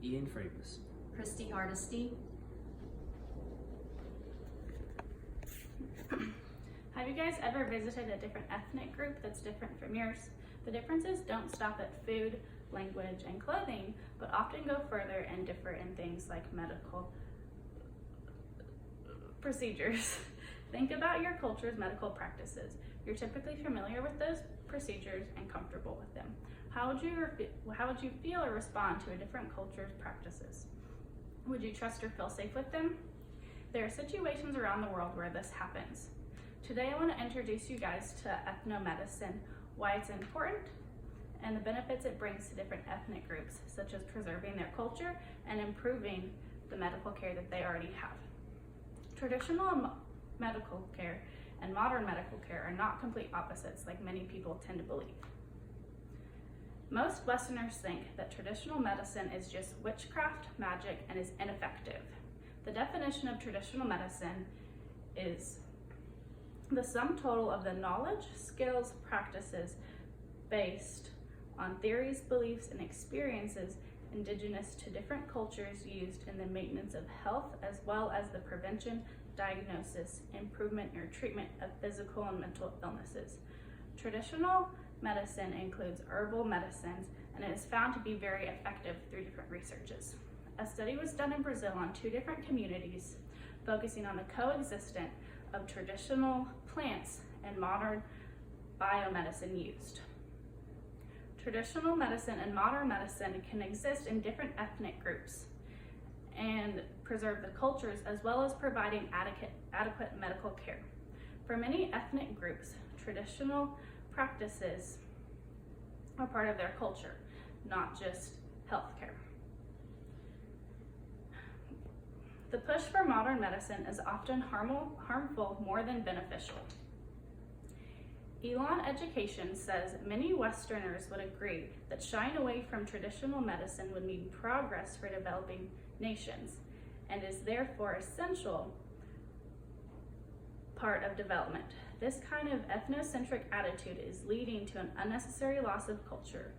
Ian Frabus. Christy Hardesty. Have you guys ever visited a different ethnic group that's different from yours? The differences don't stop at food, language, and clothing, but often go further and differ in things like medical procedures. Think about your culture's medical practices. You're typically familiar with those procedures and comfortable with them. How would you feel or respond to a different culture's practices? Would you trust or feel safe with them? There are situations around the world where this happens. Today I want to introduce you guys to ethnomedicine, why it's important, and the benefits it brings to different ethnic groups, such as preserving their culture and improving the medical care that they already have. Traditional medical care and modern medical care are not complete opposites like many people tend to believe. Most Westerners think that traditional medicine is just witchcraft, magic, and is ineffective. The definition of traditional medicine is the sum total of the knowledge, skills, practices based on theories, beliefs, and experiences indigenous to different cultures used in the maintenance of health, as well as the prevention, diagnosis, improvement, or treatment of physical and mental illnesses. Traditional medicine includes herbal medicines, and it is found to be very effective through different researches. A study was done in Brazil on 2 different communities, focusing on the coexistence of traditional plants and modern biomedicine used. Traditional medicine and modern medicine can exist in different ethnic groups and preserve the cultures, as well as providing adequate medical care. For many ethnic groups, traditional practices are part of their culture, not just healthcare. The push for modern medicine is often harmful more than beneficial. Ethnomedicine says many Westerners would agree that shying away from traditional medicine would mean progress for developing nations and is therefore essential part of development. This kind of ethnocentric attitude is leading to an unnecessary loss of culture.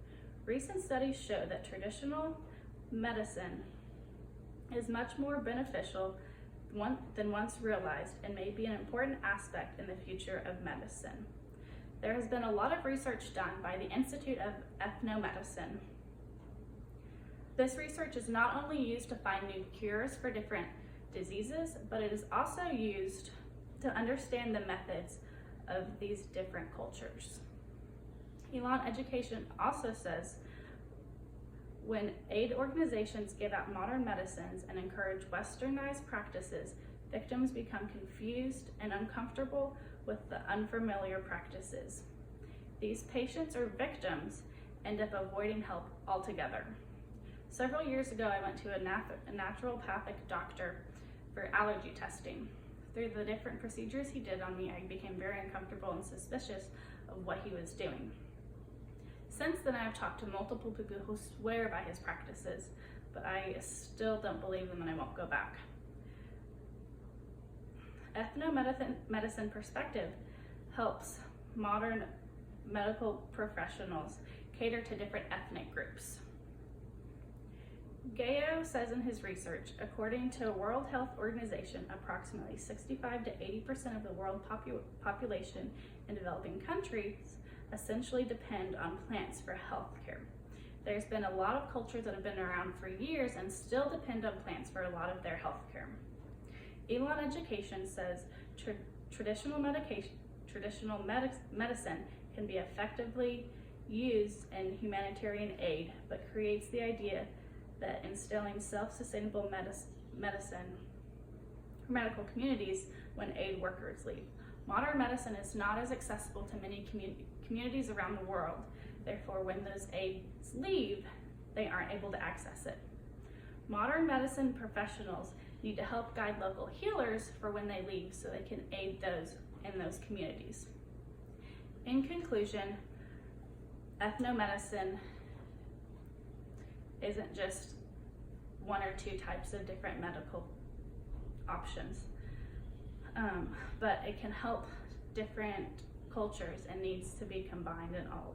Recent studies show that traditional medicine is much more beneficial than once realized and may be an important aspect in the future of medicine. There has been a lot of research done by the Institute of Ethnomedicine. This research is not only used to find new cures for different diseases, but it is also used to understand the methods of these different cultures. Ethnomedicine also says when aid organizations give out modern medicines and encourage westernized practices, victims become confused and uncomfortable with the unfamiliar practices. These patients or victims end up avoiding help altogether. Several years ago, I went to a naturopathic doctor for allergy testing. Through the different procedures he did on me, I became very uncomfortable and suspicious of what he was doing. Since then, I've talked to multiple people who swear by his practices, but I still don't believe them and I won't go back. Ethnomedicine perspective helps modern medical professionals cater to different ethnic groups. Gayo says in his research, according to World Health Organization, approximately 65 to 80% of the world population in developing countries essentially depend on plants for health care. There's been a lot of cultures that have been around for years and still depend on plants for a lot of their health care. Ethnomedicine says traditional medicine can be effectively used in humanitarian aid, but creates the idea that instilling self-sustainable medical communities when aid workers leave. Modern medicine is not as accessible to many communities around the world. Therefore, when those aids leave, they aren't able to access it. Modern medicine professionals need to help guide local healers for when they leave so they can aid those in those communities. In conclusion, ethnomedicine isn't just 1 or 2 types of different medical options, but it can help different cultures and needs to be combined in all